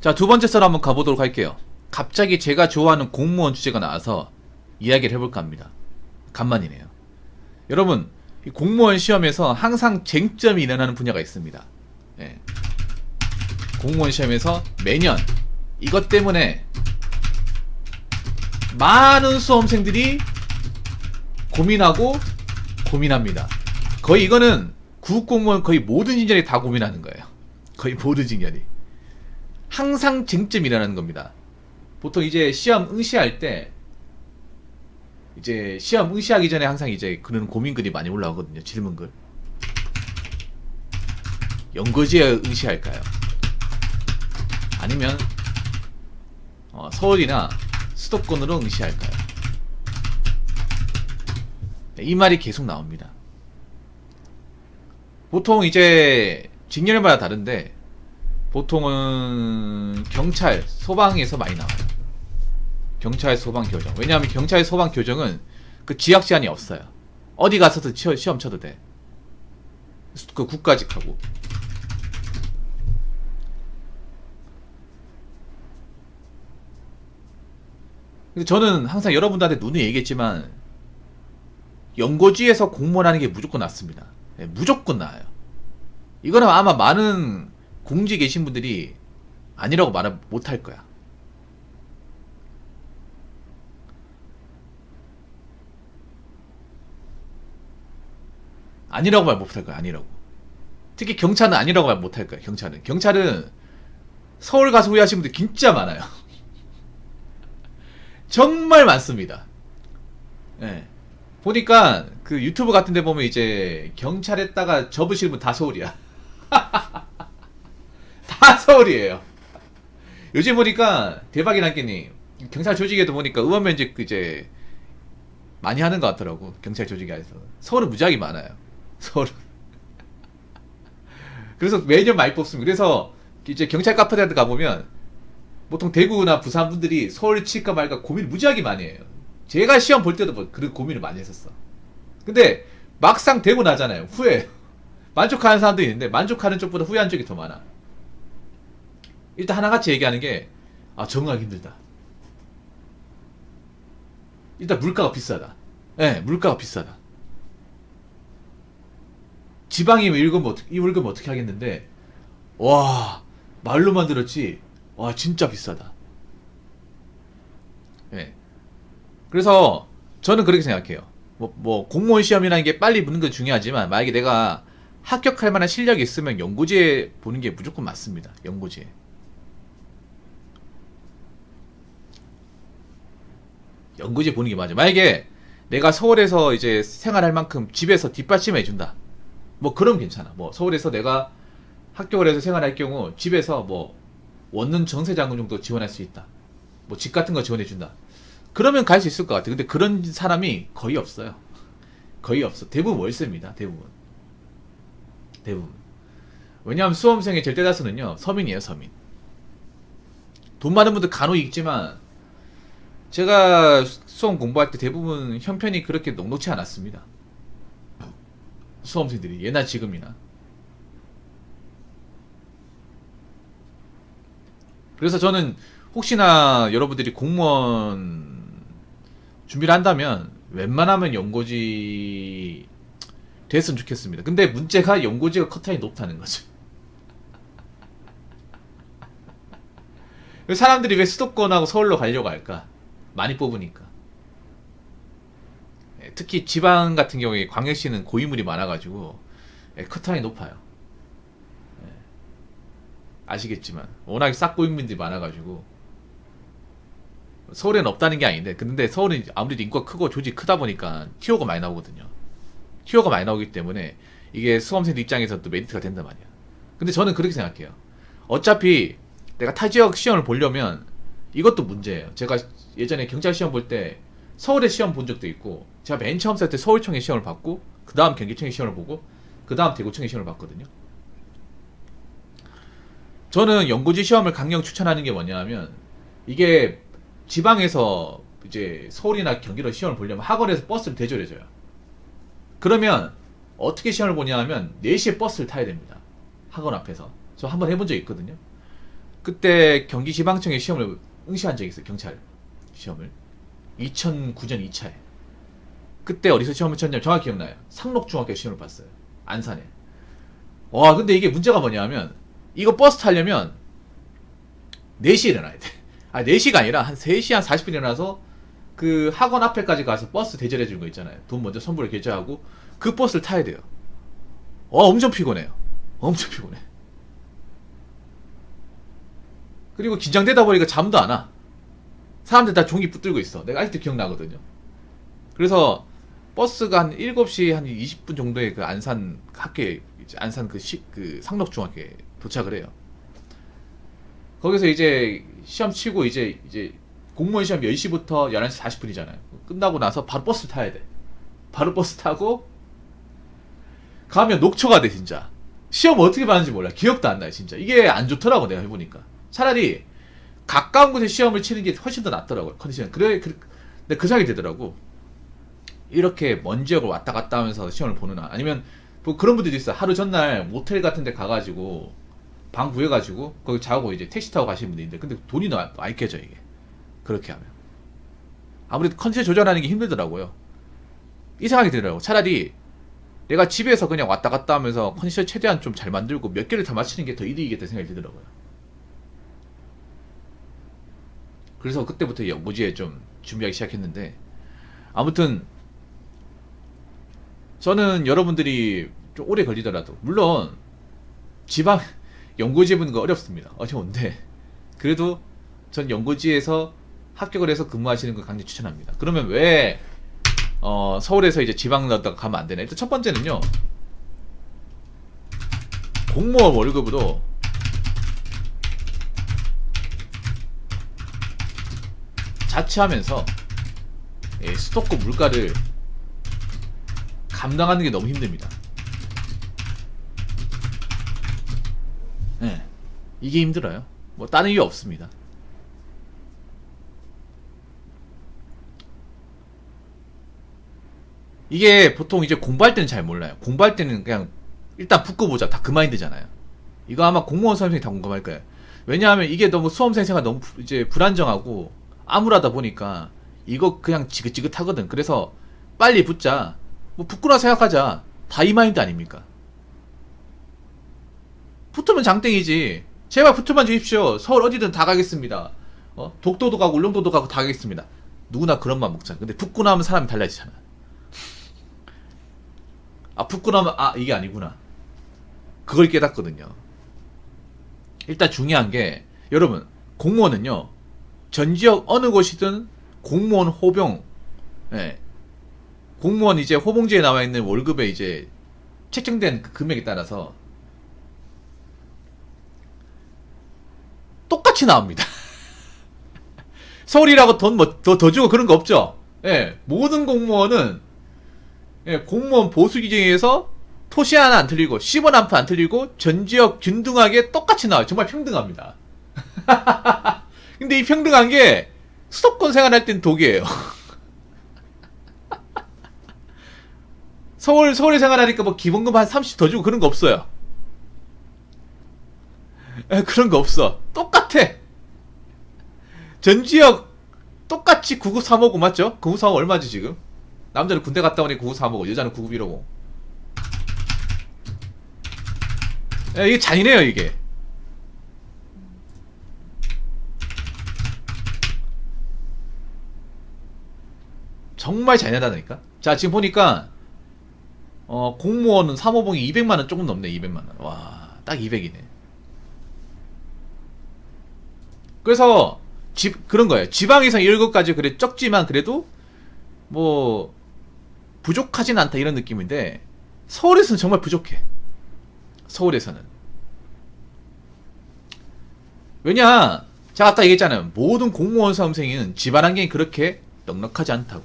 자, 두 번째 썰 한번 가보도록 할게요. 갑자기 제가 좋아하는 공무원 주제가 나와서 이야기를 해볼까 합니다. 간만이네요. 여러분, 이 공무원 시험에서 항상 쟁점이 일어나는 분야가 있습니다. 예. 공무원 시험에서 매년 이것 때문에 많은 수험생들이 고민하고 고민합니다. 거의 이거는 구급공무원 거의 모든 직렬이 다 고민하는 거예요. 거의 모든 직렬이. 항상 쟁점이 일어나는 겁니다. 보통 이제 시험 응시할 때 이제 시험 응시하기 전에 항상 이제 그런 고민글이 많이 올라오거든요. 질문글. 연고지에 응시할까요? 아니면 서울이나 수도권으로 응시할까요? 이 말이 계속 나옵니다. 보통 이제 직렬마다 다른데 보통은 경찰, 소방에서 많이 나와요. 경찰, 소방, 교정. 왜냐하면 경찰, 소방, 교정은 그 지학 제한이 없어요. 어디 가서도 시험 쳐도 돼. 그 국가직하고. 근데 저는 항상 여러분들한테 누누이 얘기했지만 연고지에서 공무원 하는 게 무조건 낫습니다. 네, 무조건 나아요. 이거는 아마 많은 공직에 계신 분들이 아니라고 말 못할 거야. 아니라고 말 못할 거야. 아니라고. 특히 경찰은 아니라고 말 못할 거야. 경찰은 서울 가서 후회하시는 분들 진짜 많아요. 정말 많습니다. 예. 보니까 그 유튜브 같은 데 보면 이제 경찰 했다가 접으시는 분 다 서울이야. 다 서울이에요. 요즘 보니까 대박이란 게니 경찰 조직에도 보니까 의원 면직 이제 많이 하는 것 같더라고. 경찰 조직에 안에서 서울은 무지하게 많아요. 서울. 그래서 매년 많이 뽑습니다. 그래서 이제 경찰 카페에 가보면 보통 대구나 부산 분들이 서울 칠까 말까 고민을 무지하게 많이 해요. 제가 시험 볼 때도 뭐 그런 고민을 많이 했었어. 근데 막상 되고 나잖아요. 후회. 만족하는 사람도 있는데 만족하는 쪽보다 후회하는 쪽이 더 많아. 일단 하나같이 얘기하는 게 적응하기 힘들다. 일단 물가가 비싸다. 예, 물가가 비싸다. 지방이면 이 월급 어떻게 하겠는데 와 말로만 들었지 와 진짜 비싸다. 예. 그래서 저는 그렇게 생각해요. 뭐 공무원 시험이라는 게 빨리 붙는 건 중요하지만 만약에 내가 합격할 만한 실력이 있으면 연고지에 보는 게 무조건 맞습니다. 연고지에. 연고지에 보는 게 맞아. 만약에 내가 서울에서 이제 생활할 만큼 집에서 뒷받침해 준다. 뭐 그럼 괜찮아. 뭐 서울에서 내가 합격을 해서 생활할 경우 집에서 뭐 원룸 전세자금 정도 지원할 수 있다. 뭐 집 같은 거 지원해 준다. 그러면 갈 수 있을 것 같아. 근데 그런 사람이 거의 없어요. 거의 없어. 대부분 월세입니다. 대부분. 왜냐하면 수험생의 절대 다수는요 서민이에요. 서민. 돈 많은 분들 간혹 있지만 제가 수험 공부할 때 대부분 형편이 그렇게 녹록치 않았습니다. 수험생들이 예나 지금이나. 그래서 저는 혹시나 여러분들이 공무원 준비를 한다면 웬만하면 연고지 됐으면 좋겠습니다. 근데 문제가 연고지가 컷타임이 높다는 거죠. 사람들이 왜 수도권하고 서울로 가려고 할까? 많이 뽑으니까. 특히 지방 같은 경우에 광역시는 고인물이 많아가지고 컷타임이 높아요. 아시겠지만 워낙에 싹고인물들이 많아가지고 서울에는 없다는 게 아닌데 근데 서울은 아무래도 인구가 크고 조직이 크다 보니까 티오가 많이 나오거든요. 티오가 많이 나오기 때문에 이게 수험생들 입장에서 또 메리트가 된단 말이야. 근데 저는 그렇게 생각해요. 어차피 내가 타 지역 시험을 보려면 이것도 문제예요. 제가 예전에 경찰 시험 볼 때 서울에 시험 본 적도 있고 제가 맨 처음 살 때 서울청의 시험을 봤고 그 다음 경기청의 시험을 보고 그 다음 대구청의 시험을 봤거든요. 저는 연고지 시험을 강력 추천하는 게 뭐냐면 이게 지방에서 이제 서울이나 경기도 시험을 보려면 학원에서 버스를 대절해줘요. 그러면 어떻게 시험을 보냐 하면 4시에 버스를 타야 됩니다. 학원 앞에서. 저 한번 해본 적 있거든요. 그때 경기지방청에 시험을 응시한 적이 있어요. 경찰 시험을 2009년 2차에. 그때 어디서 시험을 쳤냐면 정확히 기억나요. 상록중학교 시험을 봤어요. 안산에. 와, 근데 이게 문제가 뭐냐면 이거 버스 타려면 4시에 일어나야 돼. 아, 4시가 아니라 한 3시 한 40분 일어나서 그 학원 앞에까지 가서 버스 대절해 주는 거 있잖아요. 돈 먼저 선불을 결제하고 그 버스를 타야 돼요. 엄청 피곤해요. 엄청 피곤해. 그리고 긴장되다 보니까 잠도 안 와. 사람들 다 종이 붙들고 있어. 내가 아직도 기억나거든요. 그래서 버스가 한 7시 한 20분 정도에 그 안산 학교에, 안산 그 상록중학교에 도착을 해요. 거기서 이제 시험 치고 이제 공무원 시험 10시부터 11시 40분이잖아요. 끝나고 나서 바로 버스 타야 돼. 바로 버스 타고 가면 녹초가 돼, 진짜. 시험 어떻게 봤는지 몰라. 기억도 안 나요, 진짜. 이게 안 좋더라고, 내가 해보니까. 차라리 가까운 곳에 시험을 치는 게 훨씬 더 낫더라고요, 컨디션. 근데 그 생각이 들더라고. 이렇게 먼 지역을 왔다 갔다 하면서 시험을 보느나. 아니면 뭐 그런 분들도 있어요. 하루 전날 모텔 같은 데 가가지고 방 구해가지고 거기 자고 이제 택시 타고 가시는 분도 있는데, 근데 돈이 많이 깨져, 이게. 그렇게 하면. 아무래도 컨디션 조절하는 게 힘들더라고요. 이 생각이 들더라고. 차라리 내가 집에서 그냥 왔다 갔다 하면서 컨디션 최대한 좀 잘 만들고 몇 개를 다 맞히는 게 더 이득이겠다 생각이 들더라고요. 그래서 그때부터 연고지에 좀 준비하기 시작했는데, 아무튼 저는 여러분들이 좀 오래 걸리더라도, 물론 지방 연고지에 붙는 거 어렵습니다. 어려운데 그래도 전 연고지에서 합격을 해서 근무하시는 걸 강력 추천합니다. 그러면 왜 서울에서 이제 지방 나다가 가면 안 되나? 일단 첫 번째는요, 공무원 월급으로 자취하면서 수도권 물가를 감당하는 게 너무 힘듭니다. 네, 이게 힘들어요. 뭐 다른 이유 없습니다. 이게 보통 이제 공부할 때는 잘 몰라요. 공부할 때는 그냥 일단 붙고 보자, 다 그 마인드잖아요. 이거 아마 공무원 수험생이 다 공감할 거예요. 왜냐하면 이게 너무 수험생 생활 너무 이제 불안정하고 암울하다 보니까 이거 그냥 지긋지긋하거든. 그래서 빨리 붙자, 뭐 붙구나 생각하자, 다 이 마인드 아닙니까? 붙으면 장땡이지. 제발 붙으면 주십시오. 서울 어디든 다 가겠습니다. 독도도 가고 울릉도도 가고 다 가겠습니다. 누구나 그런 맘 먹잖아. 근데 붙고 나면 사람이 달라지잖아. 아, 붙고 나면 이게 아니구나, 그걸 깨닫거든요. 일단 중요한 게, 여러분, 공무원은요, 전 지역 어느 곳이든 공무원 호봉, 예, 공무원 이제 호봉지에 나와 있는 월급에 이제 책정된 그 금액에 따라서 똑같이 나옵니다. 서울이라고 돈 뭐 더 주고 그런 거 없죠. 예, 모든 공무원은 공무원 보수 규정에서 토시 하나 안 틀리고 10원 한 푼 안 틀리고 전 지역 균등하게 똑같이 나와요. 정말 평등합니다. 근데 이 평등한 게 수도권 생활할 땐 독이에요. 서울에 생활하니까 뭐 기본금 한 30 더 주고 그런 거 없어요. 그런 거 없어. 똑같아. 전 지역 똑같이 99350 맞죠? 99350 얼마지 지금? 남자는 군대 갔다 오니 99350, 여자는 991550. 이게 잔인해요, 이게. 정말 잔인하다니까. 자, 지금 보니까 공무원은 3호봉이 200만원 조금 넘네. 200만원. 와, 딱 200이네. 그래서 그런 거예요. 지방에서 이런 것까지 그래 적지만 그래도 뭐 부족하진 않다, 이런 느낌인데, 서울에서는 정말 부족해. 서울에서는. 왜냐, 제가 아까 얘기했잖아요. 모든 공무원 수험생은 집안 환경이 그렇게 넉넉하지 않다고.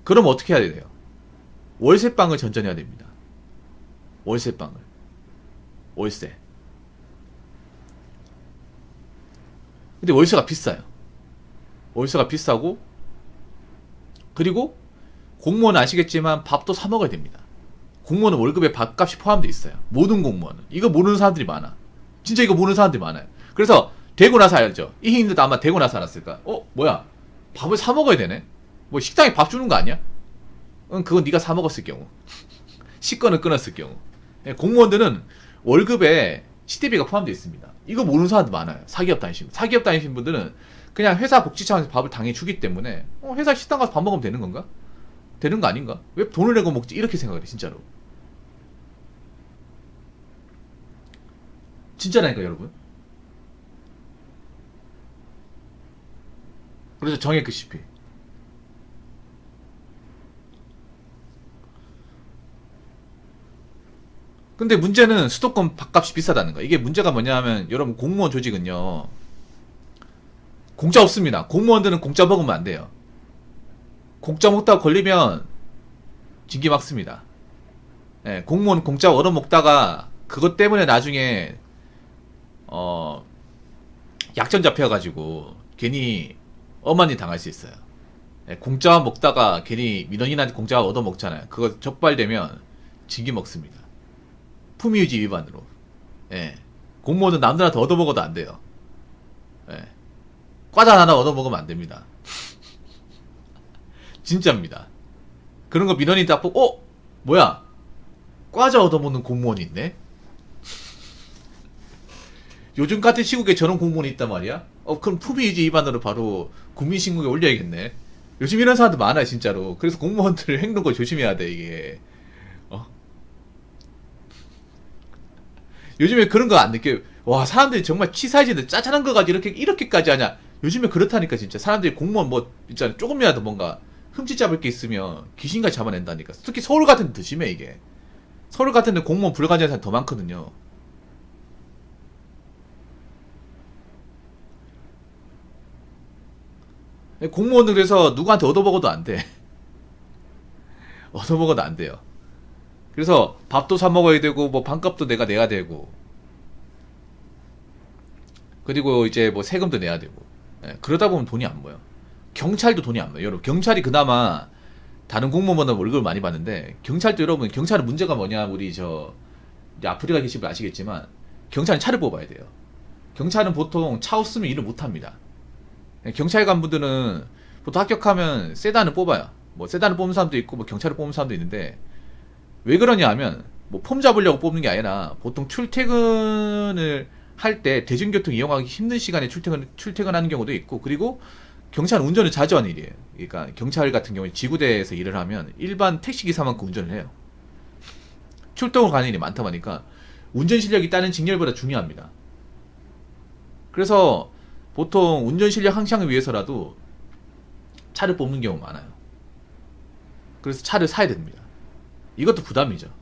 그럼 어떻게 해야 돼요? 월세방을 전전해야 됩니다. 월세방을. 월세. 근데 월세가 비싸요. 월세가 비싸고, 그리고 공무원은 아시겠지만 밥도 사 먹어야 됩니다. 공무원은 월급에 밥값이 포함되어 있어요. 모든 공무원은. 이거 모르는 사람들이 많아. 진짜 이거 모르는 사람들이 많아요. 그래서 되고 나서 알죠. 이 형님들도 아마 되고 나서 알았을까. 뭐야, 밥을 사 먹어야 되네. 뭐 식당에 밥 주는 거 아니야? 응, 그건 네가 사 먹었을 경우. 식권을 끊었을 경우. 공무원들은 월급에 식대비가 포함되어 있습니다. 이거 모르는 사람들 많아요. 사기업 다니신 분들은 그냥 회사 복지 차원에서 밥을 당연히 주기 때문에 회사 식당 가서 밥 먹으면 되는 건가? 되는 거 아닌가? 왜 돈을 내고 먹지? 이렇게 생각을 해, 진짜로. 진짜라니까, 여러분. 그래서 정했다시피. 근데 문제는 수도권 밥값이 비싸다는 거야. 이게 문제가 뭐냐면, 여러분, 공무원 조직은요, 공짜 없습니다. 공무원들은 공짜 먹으면 안 돼요. 공짜 먹다가 걸리면 징계 막습니다. 공무원 공짜 얻어먹다가 그것 때문에 나중에 약점 잡혀가지고 괜히 엄한 일 당할 수 있어요. 공짜 먹다가 괜히 민원인한테 공짜 얻어먹잖아요. 그거 적발되면 징계 먹습니다. 품위유지 위반으로. 공무원은 남들한테 얻어먹어도 안 돼요. 과자 하나 얻어먹으면 안 됩니다. 진짜입니다. 그런 거 민원인 딱 보고, 뭐야? 과자 얻어먹는 공무원이 있네? 요즘 같은 시국에 저런 공무원이 있단 말이야? 그럼 품위유지 위반으로 바로 국민신고에 올려야겠네. 요즘 이런 사람들 많아요, 진짜로. 그래서 공무원들 행동 거 조심해야 돼, 이게. 요즘에 그런 거 안 느껴요. 와, 사람들이 정말 치사해지는데 짜잘한 거 가지고 이렇게까지 하냐. 요즘에 그렇다니까, 진짜. 사람들이 공무원 진짜 조금이라도 뭔가 흠집 잡을 게 있으면 귀신같이 잡아낸다니까. 특히 서울 같은 데 더 심해, 이게. 서울 같은 데 공무원 불가지한 사람이 더 많거든요. 공무원은 그래서 누구한테 얻어먹어도 안 돼. 얻어먹어도 안 돼요. 그래서 밥도 사 먹어야 되고, 뭐 반값도 내가 내야 되고, 그리고 이제 뭐 세금도 내야 되고. 그러다 보면 돈이 안 모여. 경찰도 돈이 안 모여. 여러분, 경찰이 그나마 다른 공무원보다 월급을 많이 받는데, 경찰도 여러분, 경찰은 문제가 뭐냐, 우리 이제 아프리카 계신 분 아시겠지만, 경찰은 차를 뽑아야 돼요. 경찰은 보통 차 없으면 일을 못 합니다. 경찰관 분들은 보통 합격하면 세단을 뽑아요. 뭐 세단을 뽑는 사람도 있고, 뭐 경찰을 뽑는 사람도 있는데, 왜 그러냐 하면, 뭐 폼 잡으려고 뽑는 게 아니라, 보통 출퇴근을 할 때 대중교통 이용하기 힘든 시간에 출퇴근하는 경우도 있고, 그리고 경찰은 운전을 자주 하는 일이에요. 그러니까 경찰 같은 경우에 지구대에서 일을 하면 일반 택시기사만큼 운전을 해요. 출동을 가는 일이 많다 보니까 운전 실력이 다른 직렬보다 중요합니다. 그래서 보통 운전 실력 향상을 위해서라도 차를 뽑는 경우가 많아요. 그래서 차를 사야 됩니다. 이것도 부담이죠.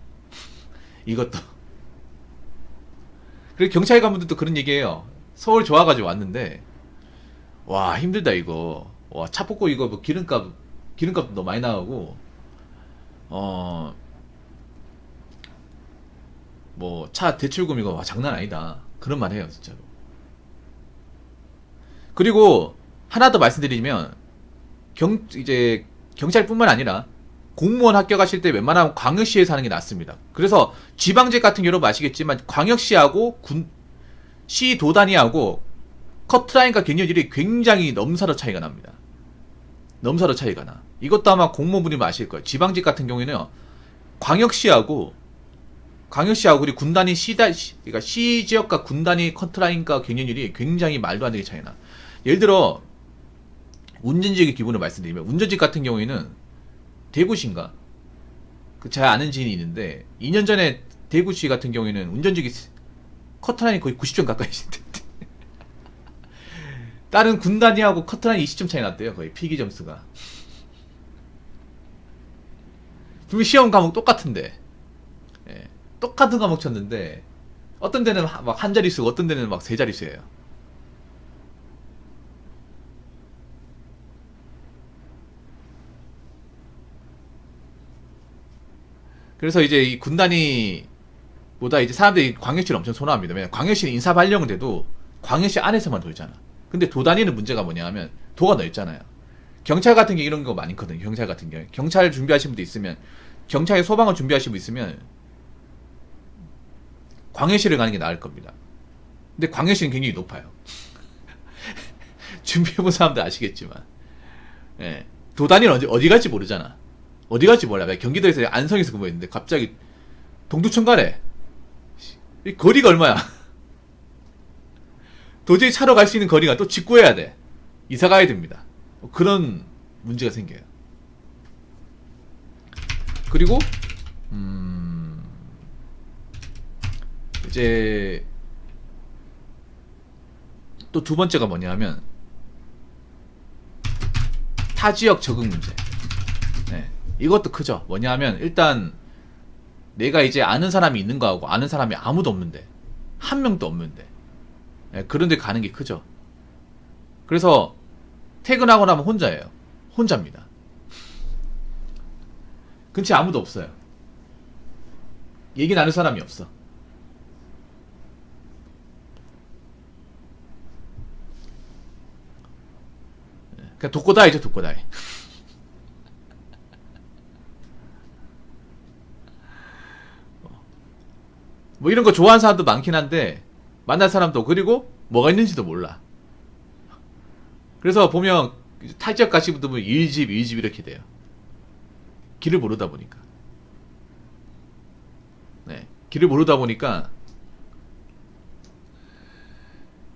이것도. 그리고 경찰관분들도 그런 얘기해요. 서울 좋아가지고 왔는데, 와, 힘들다, 이거. 와, 차 뽑고 이거 뭐 기름값도 너무 많이 나가고, 뭐, 차 대출금 이거, 와, 장난 아니다. 그런 말 해요, 진짜로. 그리고, 하나 더 말씀드리면, 이제, 경찰뿐만 아니라, 공무원 합격하실 때 웬만하면 광역시에서 하는 게 낫습니다. 그래서 지방직 같은 경우는 아시겠지만 광역시하고 시 도단위하고 커트라인과 경렬율이 굉장히 넘사로 차이가 납니다. 넘사로 차이가 나. 이것도 아마 공무원분이 아실 거예요. 지방직 같은 경우에는 광역시하고 우리 군단위 그러니까 시 지역과 군단위 커트라인과 경렬율이 굉장히 말도 안 되게 차이 나. 예를 들어 운전직의 기본을 말씀드리면, 운전직 같은 경우에는 대구시인가? 잘 아는 지인이 있는데, 2년 전에 대구시 같은 경우에는 운전직이 커트라인이 거의 90점 가까이 있는데, 다른 군단위하고 커트라인이 20점 차이 났대요. 거의 필기 점수가. 분명 시험 과목 똑같은데, 똑같은 과목 쳤는데, 어떤 데는 막 한 자릿수고 어떤 데는 막 세 자릿수예요. 그래서 이제 이 군단위보다 이제 사람들이 광역시를 엄청 선호합니다. 왜냐면 광역시는 인사 발령은 돼도 광역시 안에서만 돌잖아. 근데 도단위는 문제가 뭐냐 하면 도가 넓잖아요. 경찰 같은 게 이런 거 많거든요. 경찰 같은 경우에. 경찰 준비하신 분도 있으면 경찰에 소방을 준비하시고 있으면 광역시를 가는 게 나을 겁니다. 근데 광역시는 굉장히 높아요. 준비해본 사람들 아시겠지만, 예. 도단위는 어디 갈지 모르잖아. 어디 갈지 몰라. 경기도에서 안성에서 근무했는데 갑자기 동두천 가래. 이 거리가 얼마야? 도저히 차로 갈 수 있는 거리가 또 직구해야 돼. 이사 가야 됩니다. 그런 문제가 생겨요. 그리고 이제 또 두 번째가 뭐냐면 타 지역 적응 문제. 네. 이것도 크죠. 뭐냐면 일단 내가 이제 아는 사람이 있는 거하고 아는 사람이 아무도 없는데, 한 명도 없는데, 네, 그런데 가는 게 크죠. 그래서 퇴근하고 나면 혼자예요. 혼자입니다. 근처에 아무도 없어요. 얘기 나눌 사람이 없어. 그냥 독고다이죠, 독고다이. 뭐 이런 거 좋아하는 사람도 많긴 한데 만날 사람도, 그리고 뭐가 있는지도 몰라. 그래서 보면 타 지역 가시는 분들 보면 1집, 2집 이렇게 돼요. 길을 모르다 보니까. 네. 길을 모르다 보니까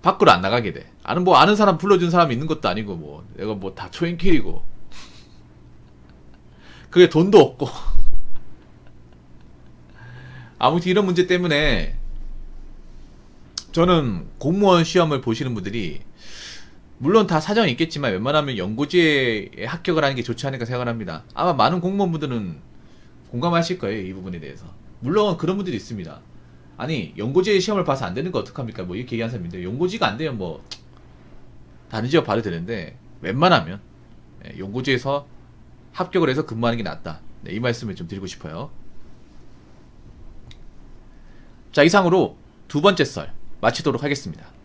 밖으로 안 나가게 돼. 아는 사람 불러준 사람이 있는 것도 아니고, 뭐 내가 뭐 다 초행길이고 그게 돈도 없고. 아무튼 이런 문제 때문에 저는 공무원 시험을 보시는 분들이 물론 다 사정이 있겠지만 웬만하면 연고지에 합격을 하는 게 좋지 않을까 생각을 합니다. 아마 많은 공무원분들은 공감하실 거예요, 이 부분에 대해서. 물론 그런 분들이 있습니다. 아니, 연고지에 시험을 봐서 안 되는 거 어떡합니까? 뭐 이렇게 얘기하는 사람인데, 연고지가 안 되면 뭐 다른 지역 봐도 되는데 웬만하면 연고지에서 합격을 해서 근무하는 게 낫다. 네, 이 말씀을 좀 드리고 싶어요. 자, 이상으로 두 번째 썰 마치도록 하겠습니다.